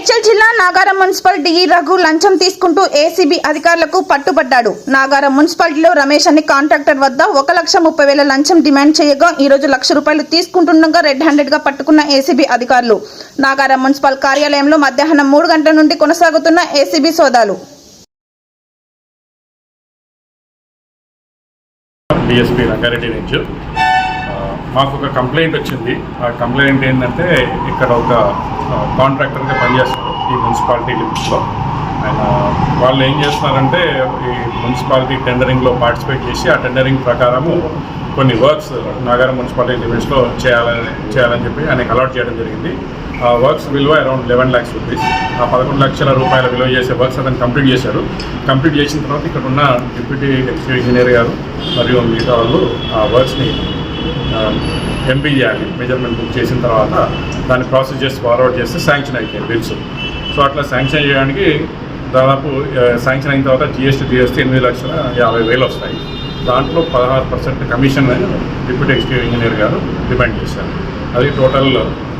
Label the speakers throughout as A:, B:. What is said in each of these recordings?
A: మేడ్చల్ జిల్లా Nagaram municipal DE Raghu లంచం తీసుకుంటూ ఏసీబీ అధికారులకు పట్టుబడ్డాడు. నాగారం మున్సిపాలిటీలో రమేష్ అనే కాంట్రాక్టర్ వద్ద 1,30,000 లంచం డిమాండ్ చేయగా ఈ రోజు ₹1,00,000 తీసుకుంటుండగా రెడ్ హ్యాండెడ్ గా పట్టుకున్న ఏసీబీ అధికారులు. నాగారం మున్సిపల్ కార్యాలయంలో మధ్యాహ్నం 3 గంటల నుండి కొనసాగుతున్న ఏసీబీ సోదాలు.
B: డిఎస్పీ రంగారెడ్డి నుంచి మాకు ఒక కంప్లైంట్ వచ్చింది. ఆ కంప్లైంట్ ఏంటంటే ఇక్కడ ఒక కాంట్రాక్టర్గా పనిచేస్తారు ఈ మున్సిపాలిటీ లిమిట్స్లో. వాళ్ళు ఏం చేస్తున్నారంటే ఈ మున్సిపాలిటీ టెండరింగ్లో పార్టిసిపేట్ చేసి ఆ టెండరింగ్ ప్రకారము కొన్ని వర్క్స్ నాగారం మున్సిపాలిటీ లిమిట్స్లో చేయాలని చెప్పి ఆయనకు అలాట్ చేయడం జరిగింది. ఆ వర్క్స్ విలువ అరౌండ్ 11 lakhs రూపీస్. ఆ 11 లక్షల రూపాయల విలువ చేసే వర్క్స్ అతను కంప్లీట్ చేశారు. కంప్లీట్ చేసిన తర్వాత ఇక్కడ ఉన్న డిప్యూటీ ఎగ్జిక్యూటివ్ ఇంజనీర్ గారు మరియు మిగతా వాళ్ళు ఆ వర్క్స్ని ఎంపీ చేయాలి. మెజర్మెంట్ బుక్ చేసిన తర్వాత దాన్ని ప్రాసెస్ చేసి ఫార్వర్డ్ చేస్తే శాంక్షన్ అయిపోయింది బిల్స్. సో అట్లా శాంక్షన్ చేయడానికి దాదాపు శాంక్షన్ అయిన తర్వాత జిఎస్టీ 8,50,000 వస్తాయి. దాంట్లో 16% కమిషన్ డిప్యూటీ ఎగ్జిక్యూటివ్ ఇంజనీర్ గారు డిమాండ్ చేశారు. అది టోటల్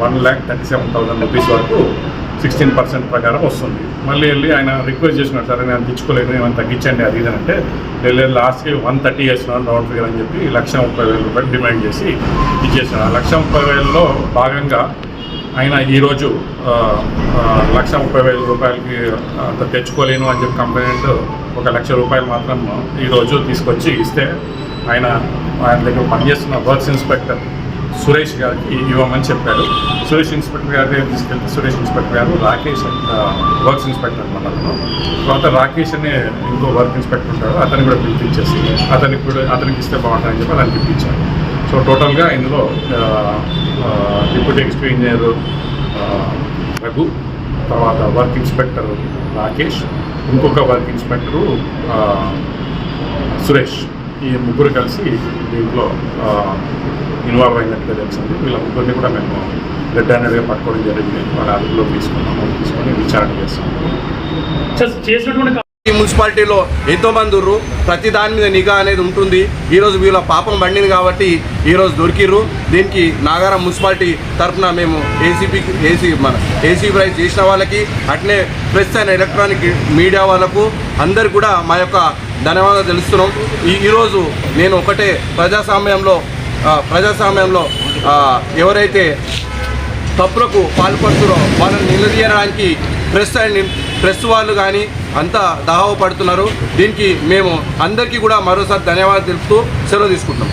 B: 1,37,000 రూపీస్ వరకు 16% ప్రకారం వస్తుంది. మళ్ళీ వెళ్ళి ఆయన రిక్వెస్ట్ చేసినాడు, సరే నేను తెచ్చుకోలేదు, ఏమైనా తగ్గించండి అది ఇదంటే లేదు లాస్ట్కి 130 చేసినాను రౌండ్ ఫిగర్ అని చెప్పి ₹1,30,000 డిమాండ్ చేసి ఇచ్చేసినాడు. ఆ ₹130,000లో భాగంగా ఆయన ఈరోజు ₹130,000కి అంత తెచ్చుకోలేను అని చెప్పి కంప్లైంట్ ₹1,00,000 మాత్రం ఈరోజు తీసుకొచ్చి ఇస్తే ఆయన దగ్గర పనిచేస్తున్న వర్క్స్ ఇన్స్పెక్టర్ సురేష్ గారికి ఇవ్వమని చెప్పాడు. సురేష్ ఇన్స్పెక్టర్ గారి దగ్గర తీసుకెళ్తే సురేష్ ఇన్స్పెక్టర్ గారు రాకేష్ వర్క్స్ ఇన్స్పెక్టర్ అనమాట. తర్వాత రాకేష్ అనే ఇంకో వర్క్ ఇన్స్పెక్టర్ ఉంటాడు, అతన్ని కూడా పిలిపించేసి అతనికి ఇస్తే బాగుంటుందని చెప్పి అతనికి పిలిపించారు. సో టోటల్గా ఇందులో డిప్యూటీ ఎగ్జిక్యూటివ్ ఇంజనీర్ రఘు, తర్వాత వర్క్ ఇన్స్పెక్టర్ రాకేష్, ఇంకొక వర్క్ ఇన్స్పెక్టరు సురేష్, ఈ ముగ్గురు కలిసి దీంట్లో ఇన్వాల్వ్ అయినట్టుగా తెలిసింది. వీళ్ళ ముగ్గురిని కూడా మేము రెడ్ హ్యాండెడ్గా పట్టుకోవడం జరిగింది. వాళ్ళ అదుపులో తీసుకొని విచారణ చేస్తాము.
C: ఈ మున్సిపాలిటీలో ఎంతోమంది ఉర్రు, ప్రతి దాని మీద నిఘా అనేది ఉంటుంది. ఈరోజు వీళ్ళ పాపం పండింది కాబట్టి ఈరోజు దొరికిర్రు. దీనికి నాగారం మున్సిపాలిటీ తరఫున మేము ఏసీ ప్రైజ్ చేసిన వాళ్ళకి, అట్లే ప్రెస్ అండ్ ఎలక్ట్రానిక్ మీడియా వాళ్ళకు అందరు కూడా మా యొక్క ధన్యవాదాలు తెలుస్తున్నాం. ఈరోజు నేను ఒకటే ప్రజాస్వామ్యంలో ఎవరైతే తప్పులకు పాల్పడుతున్నారో వాళ్ళని నిలదీయడానికి ప్రెస్ వాళ్ళు కానీ అంతా దాహపడుతున్నారు. దీనికి మేము అందరికీ కూడా మరోసారి ధన్యవాదాలు తెలుపుతూ సెలవు తీసుకుంటాం.